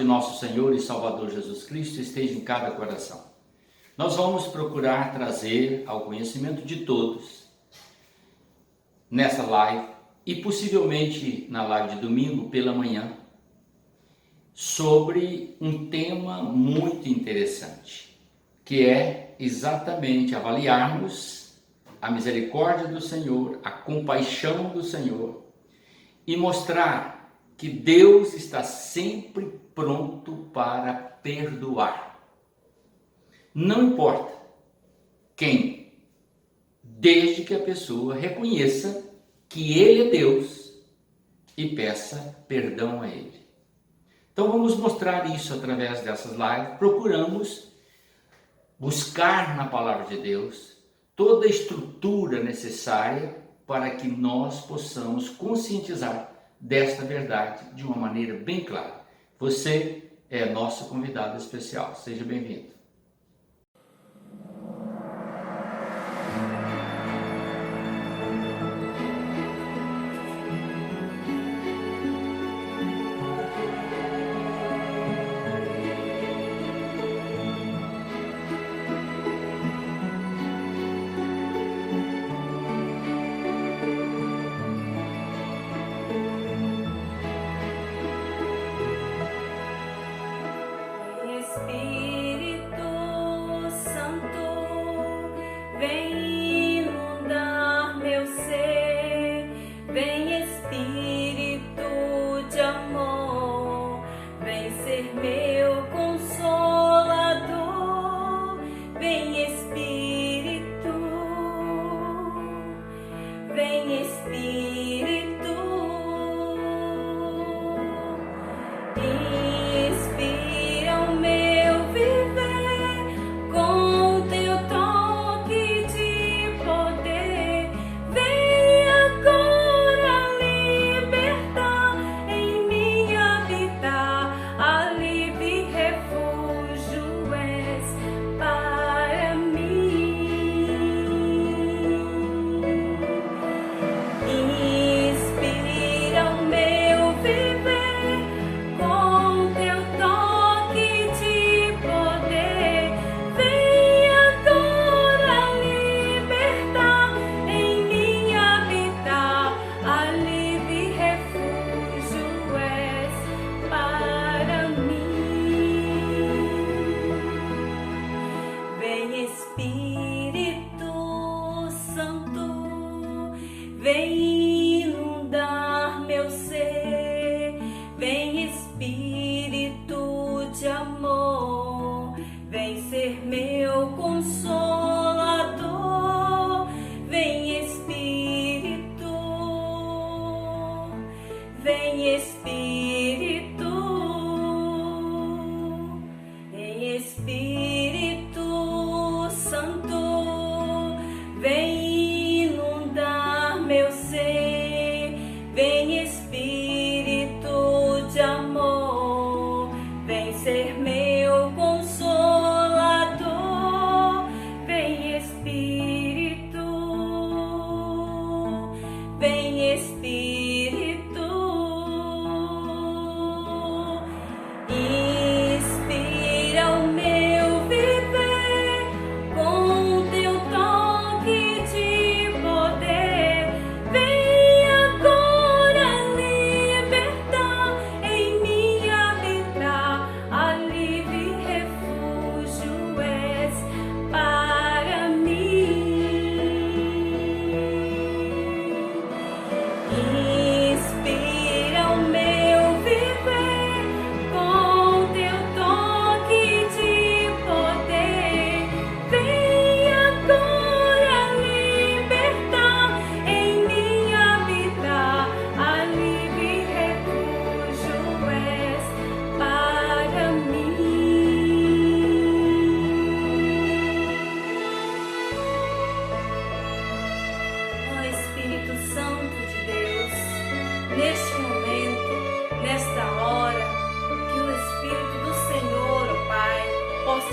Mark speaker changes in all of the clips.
Speaker 1: de nosso Senhor e Salvador Jesus Cristo esteja em cada coração. Nós vamos procurar trazer ao conhecimento de todos, nessa live e possivelmente na live de domingo pela manhã, sobre um tema muito interessante, que é exatamente avaliarmos a misericórdia do Senhor, a compaixão do Senhor e mostrar que Deus está sempre pronto para perdoar. Não importa quem, desde que a pessoa reconheça que Ele é Deus e peça perdão a Ele. Então vamos mostrar isso através dessas lives. Procuramos buscar na palavra de Deus toda a estrutura necessária para que nós possamos conscientizar desta verdade de uma maneira bem clara. Você é nosso convidado especial. Seja bem-vindo.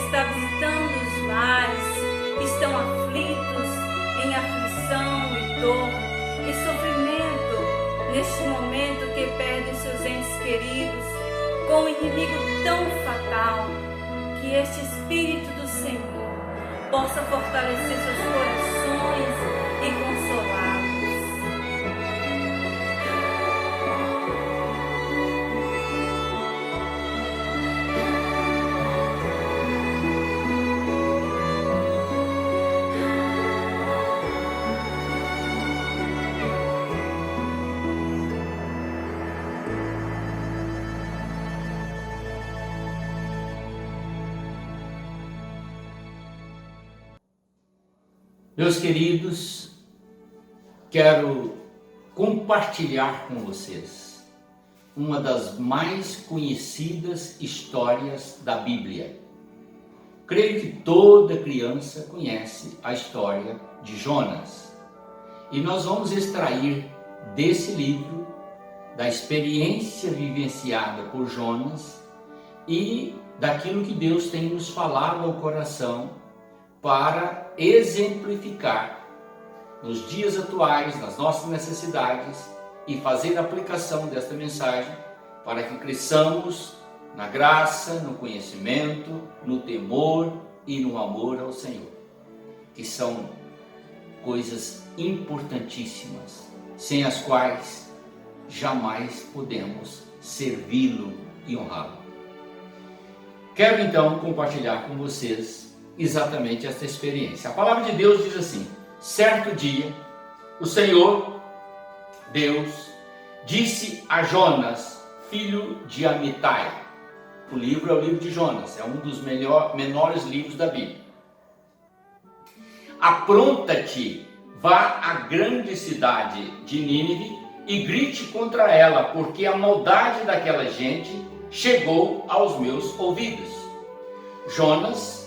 Speaker 2: está visitando os lares que estão aflitos, em aflição e dor e sofrimento, neste momento que perdem seus entes queridos. com um inimigo tão fatal, que este Espírito do Senhor possa fortalecer seus corações e consolá-los.
Speaker 1: Meus queridos, quero compartilhar com vocês uma das mais conhecidas histórias da Bíblia. Creio que toda criança conhece a história de Jonas. E nós vamos extrair desse livro, da experiência vivenciada por Jonas e daquilo que Deus tem nos falado ao coração para exemplificar nos dias atuais, nas nossas necessidades e fazer a aplicação desta mensagem para que cresçamos na graça, no conhecimento, no temor e no amor ao Senhor, que são coisas importantíssimas, sem as quais jamais podemos servi-lo e honrá-lo. Quero então compartilhar com vocês exatamente essa experiência. A palavra de Deus diz assim: certo dia, o Senhor, Deus, disse a Jonas, filho de Amitai. O livro é o livro de Jonas, é um dos menores livros da Bíblia. Apronta-te, vá à grande cidade de Nínive e grite contra ela, porque a maldade daquela gente chegou aos meus ouvidos. Jonas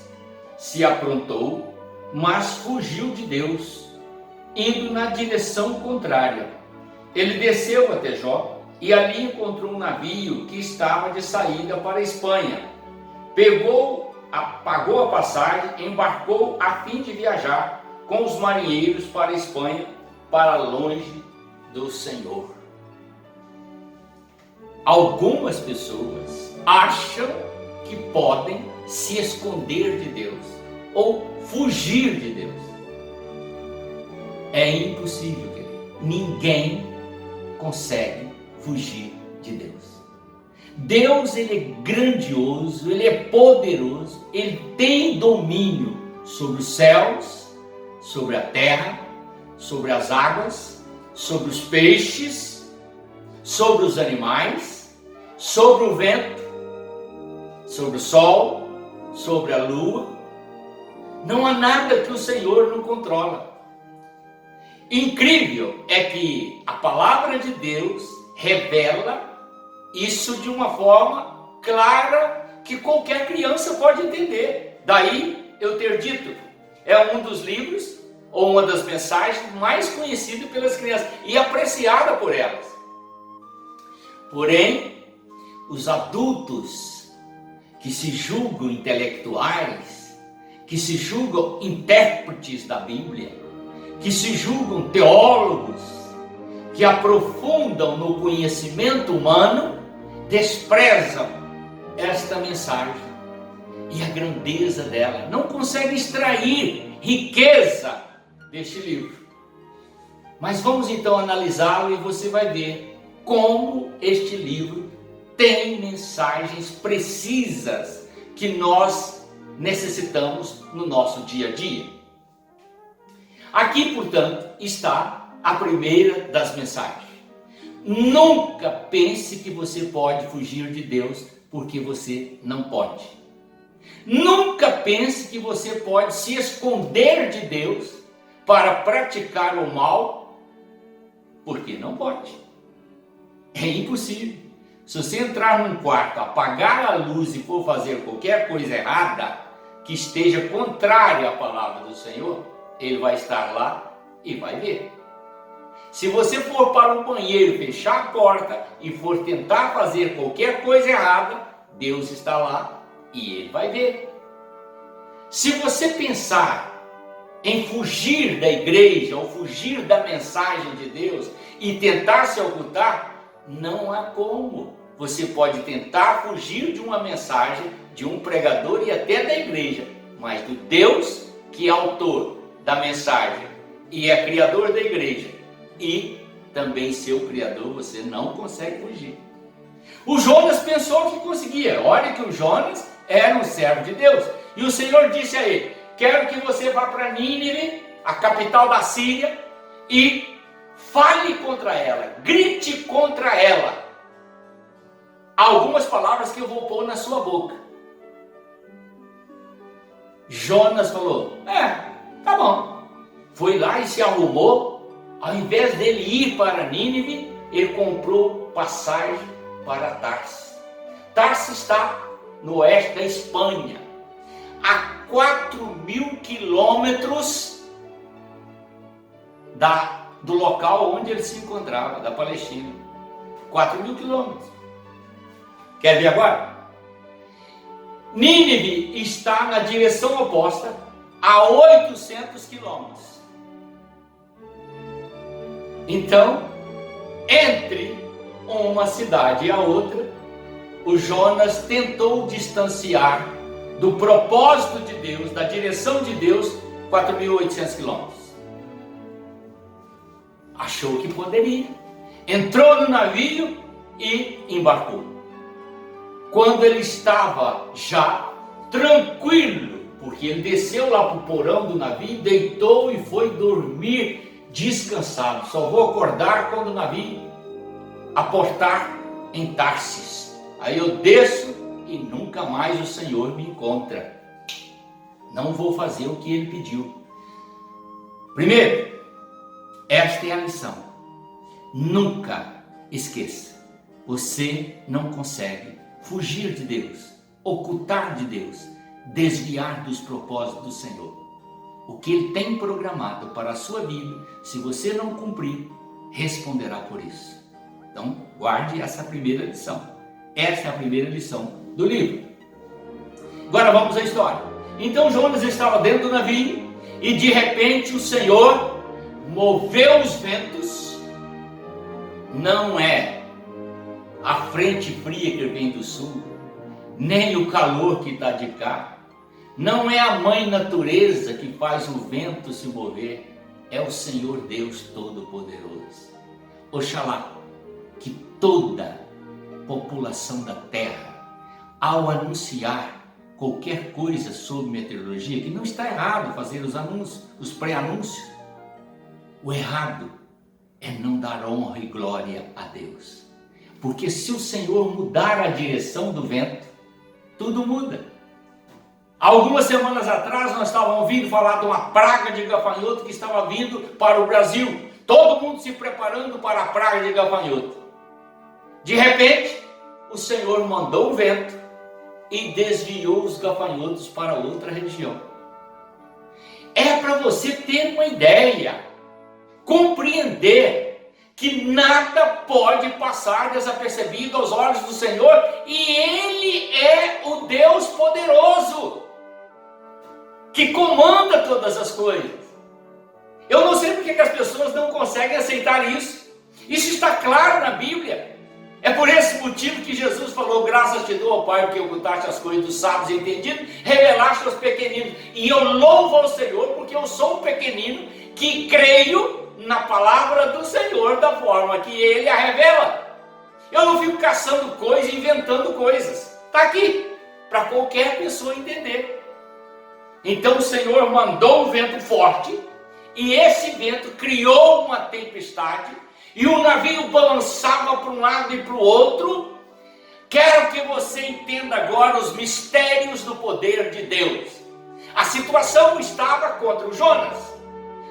Speaker 1: se aprontou, mas fugiu de Deus, indo na direção contrária. Ele desceu até Jope e ali encontrou um navio que estava de saída para a Espanha. Pagou a passagem, embarcou a fim de viajar com os marinheiros para a Espanha, para longe do Senhor. Algumas pessoas acham que podem se esconder de Deus ou fugir de Deus. É impossível, querido. Ninguém consegue fugir de Deus. Deus, ele é grandioso, ele é poderoso, ele tem domínio sobre os céus, sobre a terra, sobre as águas, sobre os peixes, sobre os animais, sobre o vento, sobre o sol, sobre a lua. Não há nada que o Senhor não controla. Incrível é que a palavra de Deus revela isso de uma forma clara que qualquer criança pode entender. Daí eu ter dito, é um dos livros ou uma das mensagens mais conhecidas pelas crianças e apreciada por elas. Porém, os adultos que se julgam intelectuais, que se julgam intérpretes da Bíblia, que se julgam teólogos, que aprofundam no conhecimento humano, desprezam esta mensagem e a grandeza dela, não conseguem extrair riqueza deste livro. Mas vamos então analisá-lo e você vai ver como este livro tem mensagens precisas que nós necessitamos no nosso dia a dia. Aqui, portanto, está a primeira das mensagens. Nunca pense que você pode fugir de Deus, porque você não pode. Nunca pense que você pode se esconder de Deus para praticar o mal, porque não pode. É impossível. Se você entrar num quarto, apagar a luz e for fazer qualquer coisa errada, que esteja contrária à palavra do Senhor, Ele vai estar lá e vai ver. Se você for para o banheiro, fechar a porta e for tentar fazer qualquer coisa errada, Deus está lá e Ele vai ver. Se você pensar em fugir da igreja ou fugir da mensagem de Deus e tentar se ocultar, não há como. você pode tentar fugir de uma mensagem, de um pregador e até da igreja, mas do Deus que é autor da mensagem e é criador da igreja e também seu criador, você não consegue fugir. O Jonas pensou que conseguia. Olha que o Jonas era um servo de Deus. E o Senhor disse a ele: quero que você vá para Nínive, a capital da Síria, e fale contra ela, grite contra ela. Algumas palavras que eu vou pôr na sua boca. Jonas falou: tá bom. Foi lá e se arrumou. Ao invés dele ir para Nínive, ele comprou passagem para Tarsis. Tarsis está no oeste da Espanha, a 4.000 quilômetros do local onde ele se encontrava, da Palestina. 4.000 quilômetros. Quer ver agora? Nínive está na direção oposta, a 800 quilômetros. Então, entre uma cidade e a outra, o Jonas tentou distanciar do propósito de Deus, da direção de Deus, 4.800 quilômetros. Achou que poderia. Entrou no navio e embarcou. Quando ele estava já tranquilo, porque ele desceu lá para o porão do navio, deitou e foi dormir descansado. Só vou acordar quando o navio aportar em Tarsis. Aí eu desço e nunca mais o Senhor me encontra. Não vou fazer o que ele pediu. Primeiro, esta é a lição. Nunca esqueça. Você não consegue fugir de Deus, ocultar de Deus, desviar dos propósitos do Senhor. O que Ele tem programado para a sua vida, se você não cumprir, responderá por isso. Então, guarde essa primeira lição. Essa é a primeira lição do livro. Agora vamos à história. Então Jonas estava dentro do navio e de repente o Senhor moveu os ventos. Não é a frente fria que vem do sul, nem o calor que está de cá. Não é a mãe natureza que faz o vento se mover, é o Senhor Deus Todo-Poderoso. Oxalá que toda população da terra, ao anunciar qualquer coisa sobre meteorologia, que não está errado fazer os anúncios, os pré-anúncios, o errado é não dar honra e glória a Deus. Porque se o Senhor mudar a direção do vento, tudo muda. Algumas semanas atrás nós estávamos ouvindo falar de uma praga de gafanhoto que estava vindo para o Brasil. Todo mundo se preparando para a praga de gafanhoto. De repente, o Senhor mandou o vento e desviou os gafanhotos para outra região. É para você ter uma ideia, compreender que nada pode passar desapercebido aos olhos do Senhor, e Ele é o Deus poderoso que comanda todas as coisas. Eu não sei porque que as pessoas não conseguem aceitar isso. Isso está claro na Bíblia. É por esse motivo que Jesus falou: graças te dou, ó Pai, porque ocultaste as coisas dos sábios e entendidos, revelaste aos pequeninos. E eu louvo ao Senhor porque eu sou um pequenino que creio na palavra do Senhor da forma que Ele a revela. Eu não fico caçando coisas, inventando coisas. Está aqui, para qualquer pessoa entender. Então o Senhor mandou um vento forte, e esse vento criou uma tempestade, e o navio balançava para um lado e para o outro. Quero que você entenda agora os mistérios do poder de Deus. A situação estava contra o Jonas,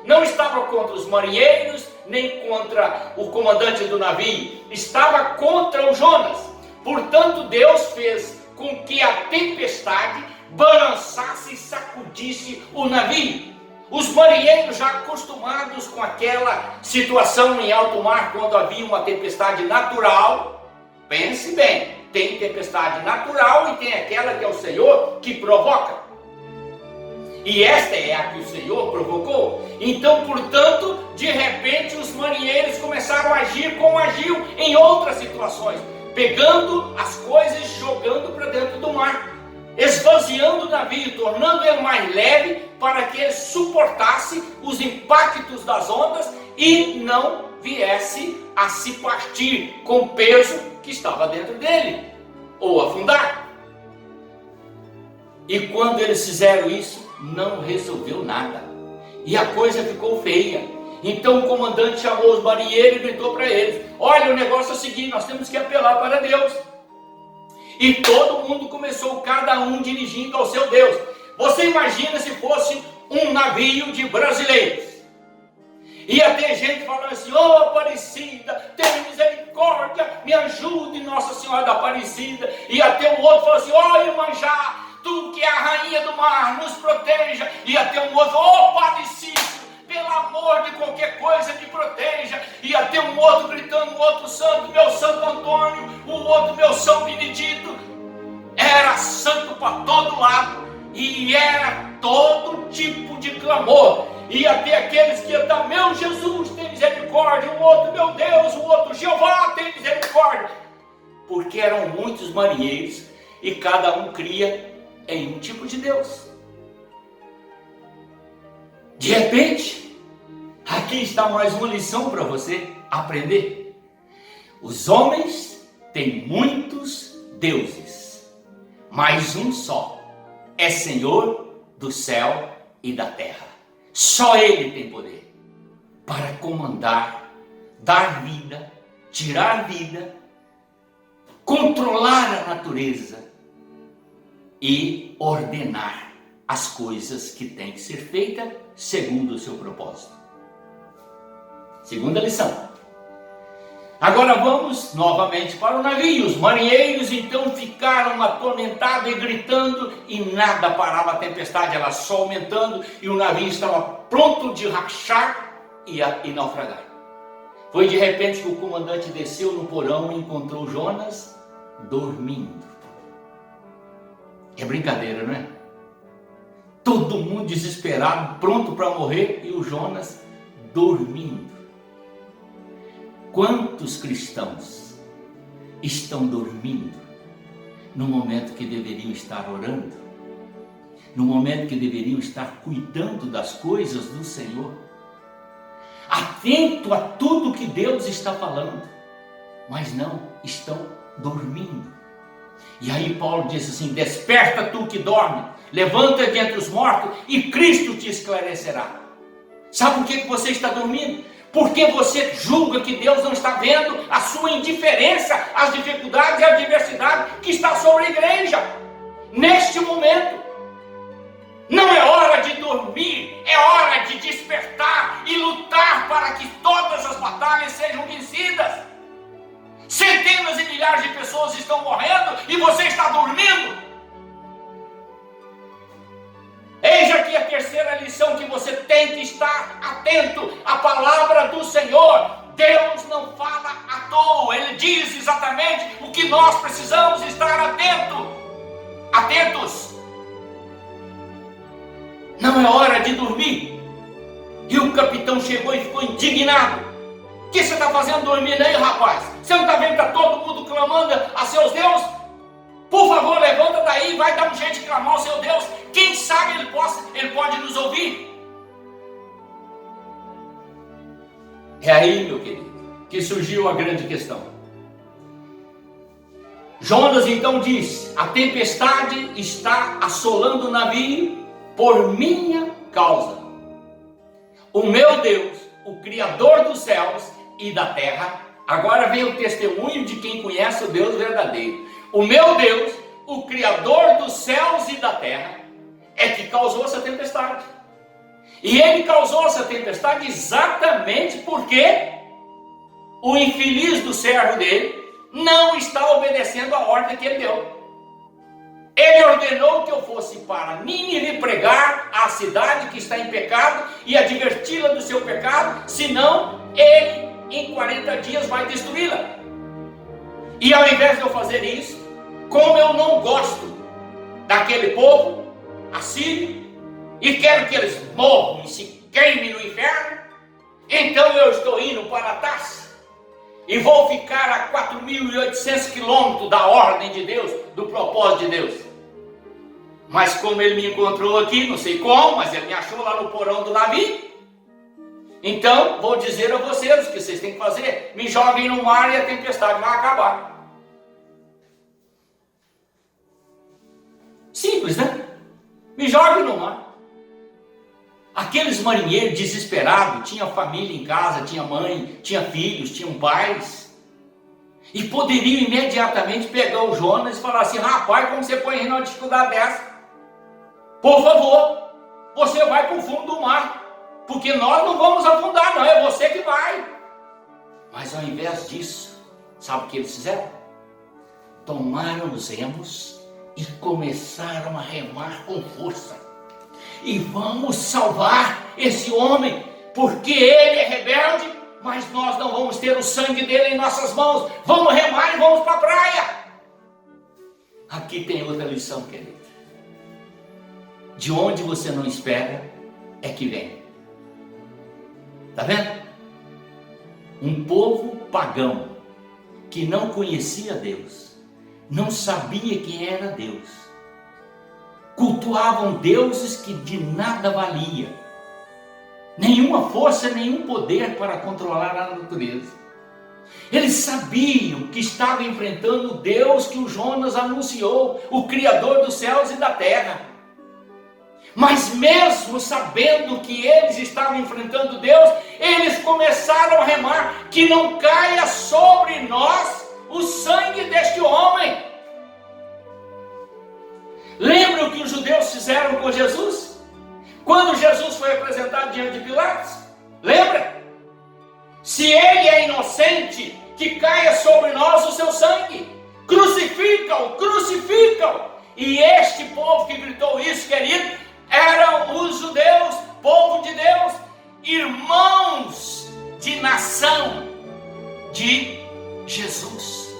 Speaker 1: não estava contra os marinheiros, nem contra o comandante do navio, estava contra o Jonas. Portanto, Deus fez com que a tempestade balançasse e sacudisse o navio. Os marinheiros, já acostumados com aquela situação em alto mar, quando havia uma tempestade natural, pense bem, tem tempestade natural e tem aquela que é o Senhor que provoca. E esta é a que o Senhor provocou. Então, portanto, de repente os marinheiros começaram a agir como agiu em outras situações. pegando as coisas e jogando para dentro do mar, esvaziando o navio, tornando ele mais leve para que ele suportasse os impactos das ondas e não viesse a se partir com o peso que estava dentro dele, ou afundar. E quando eles fizeram isso, não resolveu nada, e a coisa ficou feia. Então o comandante chamou os marinheiros e gritou para eles: olha, o negócio é o seguinte, nós temos que apelar para Deus. E todo mundo começou, cada um dirigindo ao seu Deus. Você imagina se fosse um navio de brasileiros. Ia ter gente falando assim: ô Aparecida, tenha misericórdia, me ajude, Nossa Senhora da Aparecida. Ia ter um outro falando assim: ô Iemanjá, tu que é a rainha do mar, nos proteja. Ia ter um outro: ô Padre Cícero, pelo amor de qualquer coisa, me proteja. Ia ter um outro gritando, um outro santo, meu Santo Antônio, o outro, meu São Benedito. Era santo para todo lado, e era todo tipo de clamor. Ia ter aqueles que iam dar: meu Jesus, tem misericórdia. O outro: meu Deus. O outro: Jeová, tem misericórdia. Porque eram muitos marinheiros e cada um cria em um tipo de Deus. De repente, aqui está mais uma lição para você aprender. Os homens têm muitos deuses, mas um só é Senhor do céu e da terra. Só Ele tem poder para comandar, dar vida, tirar vida, controlar a natureza e ordenar as coisas que têm que ser feitas segundo o seu propósito. Segunda lição. Agora vamos novamente para o navio. Os marinheiros então ficaram atormentados e gritando, e nada parava a tempestade, ela só aumentando, e o navio estava pronto de rachar e naufragar. Foi de repente que o comandante desceu no porão e encontrou Jonas dormindo. É brincadeira, não é? Todo mundo desesperado, pronto para morrer, e o Jonas dormindo. Quantos cristãos estão dormindo no momento que deveriam estar orando, no momento que deveriam estar cuidando das coisas do Senhor, atento a tudo que Deus está falando, mas não, estão dormindo. E aí Paulo diz assim: desperta tu que dorme, levanta de entre os mortos e Cristo te esclarecerá. Sabe por que você está dormindo? Porque você julga que Deus não está vendo a sua indiferença às dificuldades e à adversidade que está sobre a igreja. Neste momento, não é hora de dormir, é hora de despertar e lutar para que todas as batalhas sejam vencidas. Centenas e milhares de pessoas estão morrendo e você está dormindo. Eis aqui a terceira lição que você tem que estar atento à palavra do Senhor. Deus não fala à toa, Ele diz exatamente o que nós precisamos estar atentos. Não é hora de dormir. E o capitão chegou e ficou indignado. O que você está fazendo dormindo aí, rapaz? Você não está vendo que está todo mundo clamando a seus deuses? Por favor, levanta daí e vai dar um jeito de clamar ao seu Deus. Quem sabe ele pode nos ouvir. É aí, meu querido, que surgiu a grande questão. Jonas então diz: a tempestade está assolando o navio por minha causa. O meu Deus, o Criador dos céus e da terra. Agora vem o testemunho de quem conhece o Deus verdadeiro. O meu Deus, o Criador dos céus e da terra, é que causou essa tempestade. E Ele causou essa tempestade exatamente porque o infeliz do servo dele não está obedecendo a ordem que Ele deu. Ele ordenou que eu fosse para Nínive pregar à cidade que está em pecado e adverti-la do seu pecado, senão Ele em 40 dias vai destruí-la. E ao invés de eu fazer isso, como eu não gosto daquele povo assírio e quero que eles morram e se queimem no inferno, então eu estou indo para Tarsis. e vou ficar a 4.800 quilômetros da ordem de Deus, do propósito de Deus. Mas como ele me encontrou aqui, não sei como, mas ele me achou lá no porão do navio. Então, vou dizer a vocês o que vocês têm que fazer. Me joguem no mar e a tempestade vai acabar. Simples, né? Me joguem no mar. Aqueles marinheiros desesperados, tinha família em casa, tinha mãe, tinha filhos, tinham pais. E poderiam imediatamente pegar o Jonas e falar assim: rapaz, como você põe numa dificuldade dessa? Por favor, você vai para o fundo do mar, porque nós não vamos afundar, não, é você que vai. Mas ao invés disso, sabe o que eles fizeram? Tomaram os remos e começaram a remar com força. E vamos salvar esse homem, porque ele é rebelde, mas nós não vamos ter o sangue dele em nossas mãos. Vamos remar e vamos para a praia. Aqui tem outra lição, querido. De onde você não espera é que vem. Está vendo? Um povo pagão que não conhecia Deus, não sabia quem era Deus, cultuavam deuses que de nada valia, nenhuma força, nenhum poder para controlar a natureza. Eles sabiam que estavam enfrentando o Deus que o Jonas anunciou, o Criador dos céus e da terra. Mas mesmo sabendo que eles estavam enfrentando Deus, eles começaram a remar: que não caia sobre nós o sangue deste homem. Lembra o que os judeus fizeram com Jesus? Quando Jesus foi apresentado diante de Pilatos? Lembra? Se ele é inocente, que caia sobre nós o seu sangue. Crucifica-o, crucifica-o. E este povo que gritou isso, querido, eram os judeus, povo de Deus, irmãos de nação de Jesus.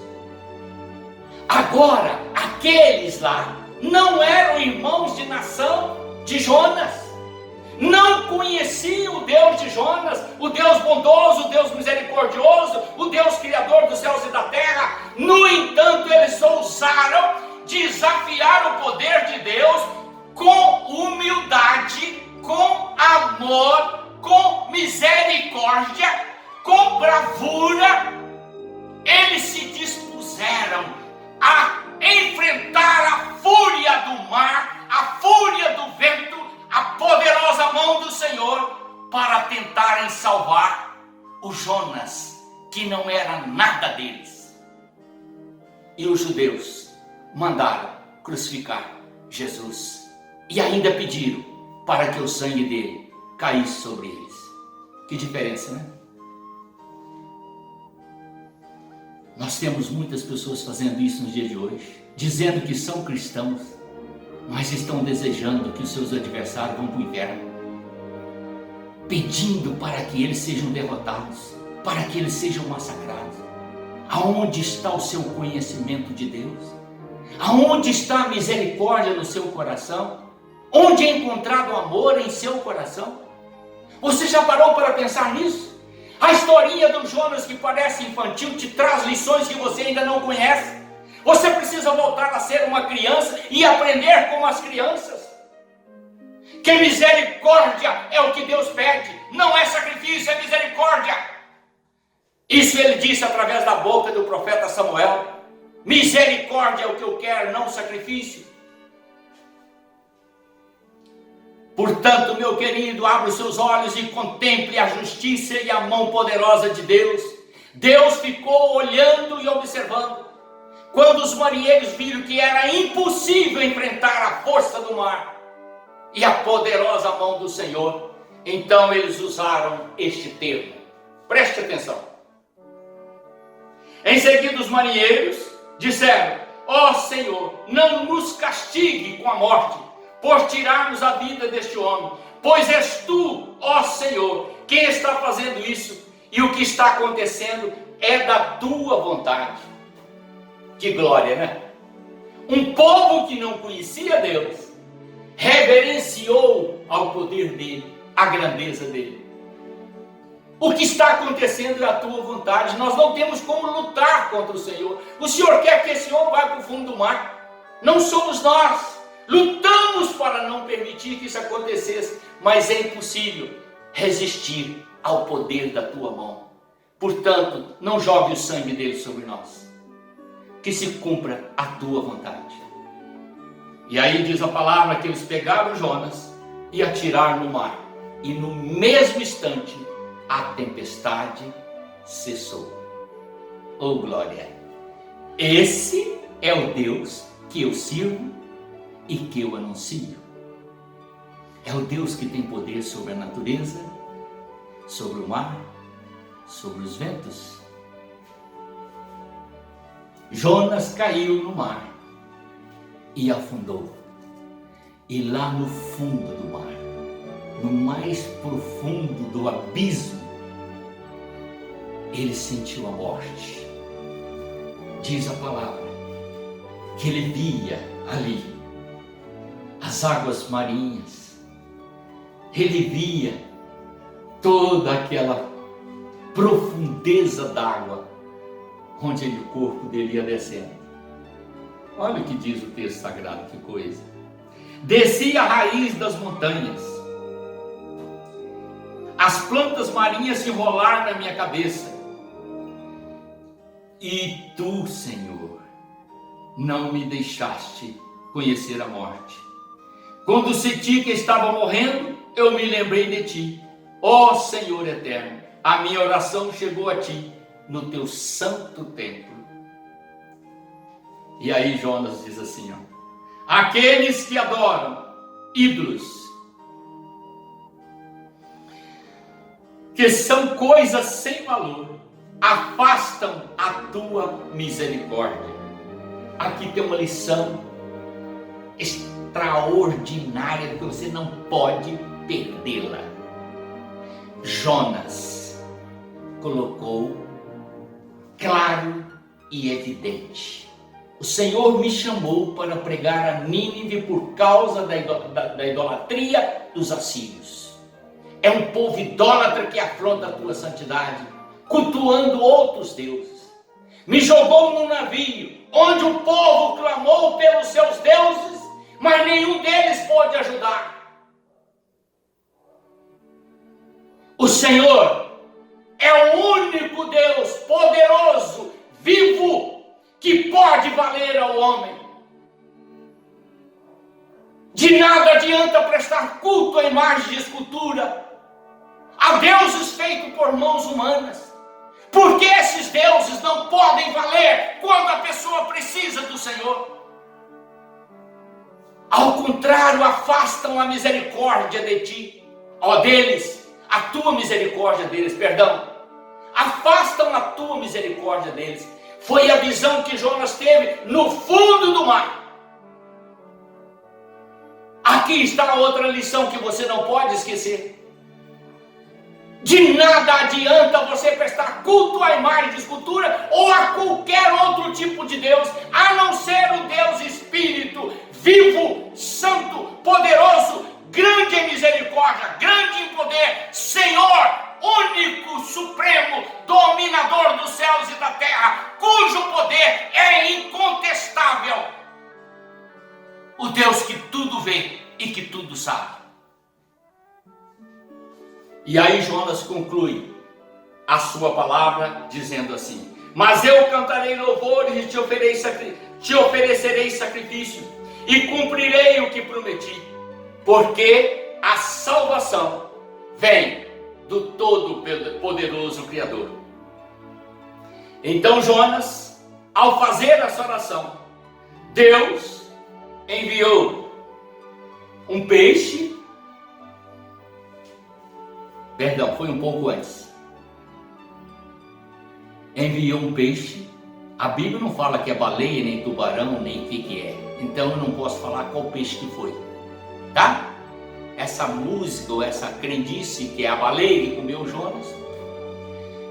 Speaker 1: Agora, aqueles lá não eram irmãos de nação de Jonas, não conheciam o Deus de Jonas, o Deus bondoso, o Deus misericordioso, o Deus criador dos céus e da terra. No entanto, eles ousaram desafiar o poder de Deus com humildade, com amor, com misericórdia, com bravura. Eles se dispuseram a enfrentar a fúria do mar, a fúria do vento, a poderosa mão do Senhor, para tentarem salvar o Jonas, que não era nada deles. E os judeus mandaram crucificar Jesus. E ainda pediram para que o sangue dele caísse sobre eles. Que diferença, né? Nós temos muitas pessoas fazendo isso no dia de hoje, dizendo que são cristãos, mas estão desejando que os seus adversários vão para o inferno, pedindo para que eles sejam derrotados, para que eles sejam massacrados. Aonde está o seu conhecimento de Deus? Aonde está a misericórdia no seu coração? Onde é encontrado o amor em seu coração? Você já parou para pensar nisso? A historinha do Jonas, que parece infantil, te traz lições que você ainda não conhece. Você precisa voltar a ser uma criança e aprender com as crianças. Que misericórdia é o que Deus pede, não é sacrifício, é misericórdia. Isso ele disse através da boca do profeta Samuel. Misericórdia é o que eu quero, não sacrifício. Portanto, meu querido, abra os seus olhos e contemple a justiça e a mão poderosa de Deus. Deus ficou olhando e observando. Quando os marinheiros viram que era impossível enfrentar a força do mar e a poderosa mão do Senhor, então eles usaram este termo. Preste atenção. Em seguida, os marinheiros disseram: ó Senhor, não nos castigue com a morte, por tirarmos a vida deste homem, pois és tu, ó Senhor, quem está fazendo isso, e o que está acontecendo é da tua vontade. Que glória, né? Um povo que não conhecia Deus, reverenciou ao poder dele, à grandeza dele. O que está acontecendo é a tua vontade. Nós não temos como lutar contra o Senhor. O Senhor quer que esse homem vá para o fundo do mar. Não somos nós. Lutamos para não permitir que isso acontecesse, mas é impossível resistir ao poder da tua mão. Portanto, não jogue o sangue dele sobre nós. Que se cumpra a tua vontade. E aí diz a palavra que eles pegaram Jonas e atiraram no mar. E no mesmo instante, a tempestade cessou. Oh glória! Esse é o Deus que eu sirvo e que eu anuncio. É o Deus que tem poder sobre a natureza, sobre o mar, sobre os ventos. Jonas caiu no mar e afundou. E lá no fundo do mar, no mais profundo do abismo, ele sentiu a morte. Diz a palavra que ele via ali as águas marinhas, ele via toda aquela profundeza d'água onde o corpo dele ia descendo. Olha o que diz o texto sagrado, que coisa. Desci a raiz das montanhas, as plantas marinhas se enrolaram na minha cabeça, e tu, Senhor, não me deixaste conhecer a morte. Quando senti que estava morrendo, eu me lembrei de ti. Ó Senhor eterno, a minha oração chegou a ti no teu santo templo. E aí Jonas diz assim, ó: aqueles que adoram ídolos, que são coisas sem valor, afastam a tua misericórdia. Aqui tem uma lição extraordinária que você não pode perdê-la. Jonas colocou claro e evidente: o Senhor me chamou para pregar a Nínive por causa da idolatria dos assírios. É um povo idólatra que afronta a tua santidade, cultuando outros deuses. Me jogou num navio, onde o povo clamou pelos seus deuses, mas nenhum deles pôde ajudar. O Senhor é o único Deus poderoso, vivo, que pode valer ao homem. De nada adianta prestar culto a imagens de escultura, a deuses feitos por mãos humanas, porque esses deuses não podem valer quando a pessoa precisa do Senhor. Ao contrário, afastam a misericórdia de ti, a tua misericórdia deles, afastam a tua misericórdia deles. Foi a visão que Jonas teve no fundo do mar. Aqui está outra lição que você não pode esquecer. De nada adianta você prestar culto à imagem de escultura ou a qualquer outro tipo de Deus, a não ser o Deus Espírito, vivo, santo, poderoso, grande em misericórdia, grande em poder, Senhor, único, supremo, dominador dos céus e da terra, cujo poder é incontestável. O Deus que tudo vê e que tudo sabe. E aí Jonas conclui a sua palavra dizendo assim: mas eu cantarei louvores e te oferecerei sacrifício e cumprirei o que prometi, porque a salvação vem do Todo-Poderoso Criador. Então Jonas, ao fazer essa oração, Deus enviou um peixe. Perdão, foi um pouco antes. Enviou um peixe. A Bíblia não fala que é baleia, nem tubarão, nem o que é. Então eu não posso falar qual peixe que foi. Tá? Essa música ou essa crendice que é a baleia que comeu Jonas,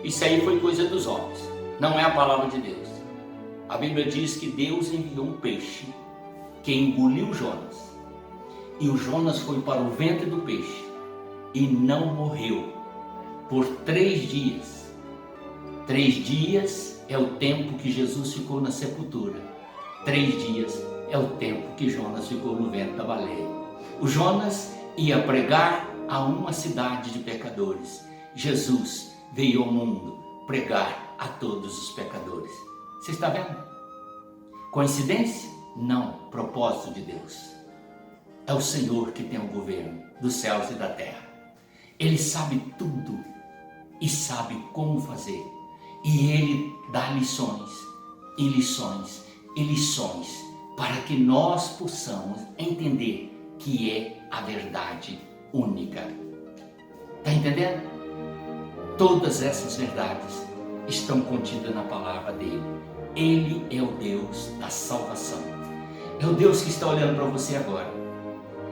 Speaker 1: isso aí foi coisa dos homens. Não é a palavra de Deus. A Bíblia diz que Deus enviou um peixe que engoliu Jonas. E o Jonas foi para o ventre do peixe e não morreu, por 3 dias. 3 dias é o tempo que Jesus ficou na sepultura. 3 dias é o tempo que Jonas ficou no ventre da baleia. O Jonas ia pregar a uma cidade de pecadores. Jesus veio ao mundo pregar a todos os pecadores. Você está vendo? Coincidência? Não. Propósito de Deus. É o Senhor que tem o governo dos céus e da terra. Ele sabe tudo e sabe como fazer. E Ele dá lições e lições e lições para que nós possamos entender que é a verdade única. Está entendendo? Todas essas verdades estão contidas na palavra dele. Ele é o Deus da salvação. É o Deus que está olhando para você agora.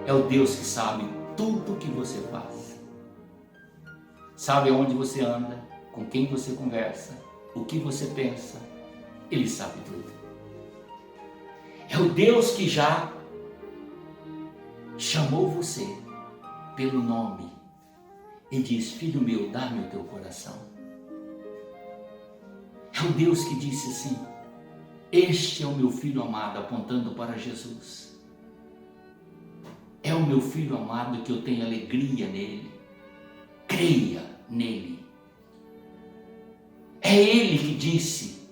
Speaker 1: É o Deus que sabe tudo o que você faz. Sabe aonde você anda, com quem você conversa, o que você pensa. Ele sabe tudo. É o Deus que já chamou você pelo nome e diz: filho meu, dá-me o teu coração. É o Deus que disse assim: este é o meu filho amado, apontando para Jesus. É o meu filho amado que eu tenho alegria nele. Creia nele. É ele que disse: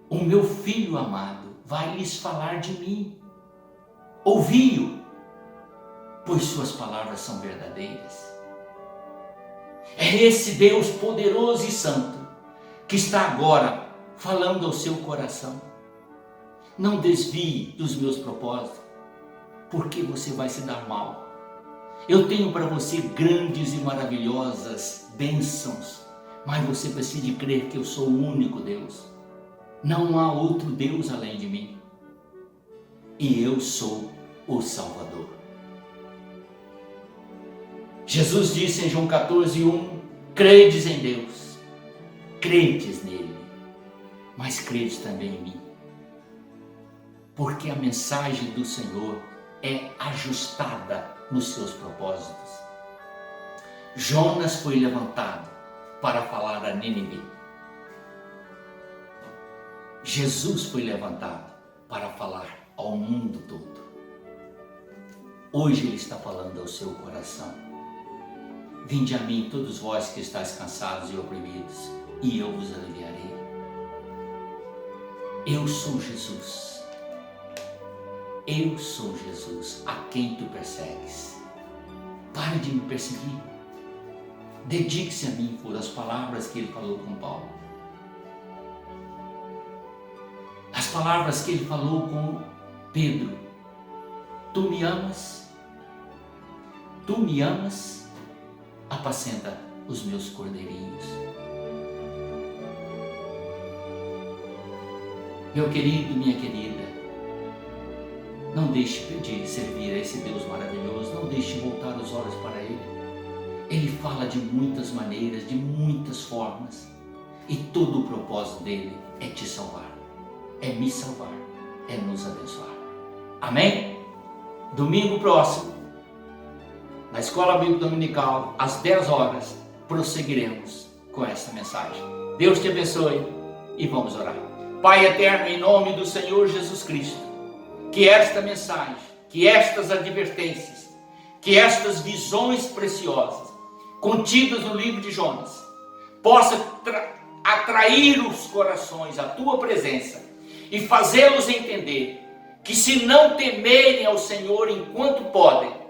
Speaker 1: o meu filho amado vai lhes falar de mim. Ouvi-o, pois suas palavras são verdadeiras. É esse Deus poderoso e santo que está agora falando ao seu coração. Não desvie dos meus propósitos, porque você vai se dar mal. Eu tenho para você grandes e maravilhosas bênçãos, mas você precisa crer que eu sou o único Deus. Não há outro Deus além de mim. E eu sou o Salvador. Jesus disse em João 14:1, credes em Deus, credes nele, mas credes também em mim. Porque a mensagem do Senhor é ajustada nos seus propósitos. Jonas foi levantado para falar a Nínive. Jesus foi levantado para falar ao mundo todo. Hoje Ele está falando ao seu coração. Vinde a mim todos vós que estáis cansados e oprimidos, e eu vos aliviarei. Eu sou Jesus. Eu sou Jesus, a quem tu persegues. Pare de me perseguir. Dedique-se a mim, foram as palavras que ele falou com Paulo. As palavras que ele falou com Pedro. Tu me amas? Tu me amas? Apacenta os meus cordeirinhos. Meu querido, minha querida, não deixe de servir a esse Deus maravilhoso, não deixe de voltar os olhos para Ele. Ele fala de muitas maneiras, de muitas formas, e todo o propósito dele é te salvar, é me salvar, é nos abençoar. Amém? Domingo próximo, na Escola Bíblica Dominical, às 10 horas, prosseguiremos com essa mensagem. Deus te abençoe e vamos orar. Pai eterno, em nome do Senhor Jesus Cristo, que esta mensagem, que estas advertências, que estas visões preciosas, contidas no livro de Jonas, possa atrair os corações à tua presença e fazê-los entender que, se não temerem ao Senhor enquanto podem,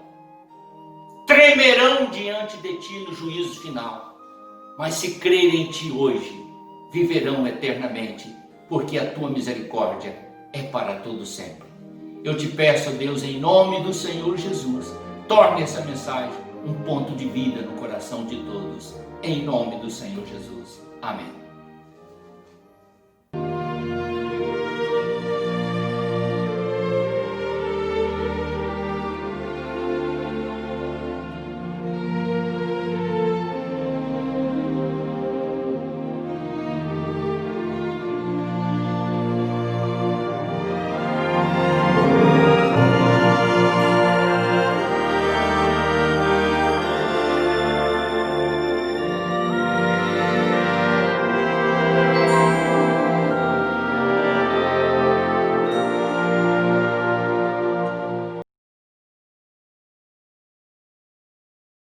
Speaker 1: tremerão diante de ti no juízo final, mas se crerem em ti hoje, viverão eternamente, porque a tua misericórdia é para todo sempre. Eu te peço, Deus, em nome do Senhor Jesus, torne essa mensagem um ponto de vida no coração de todos, em nome do Senhor Jesus. Amém.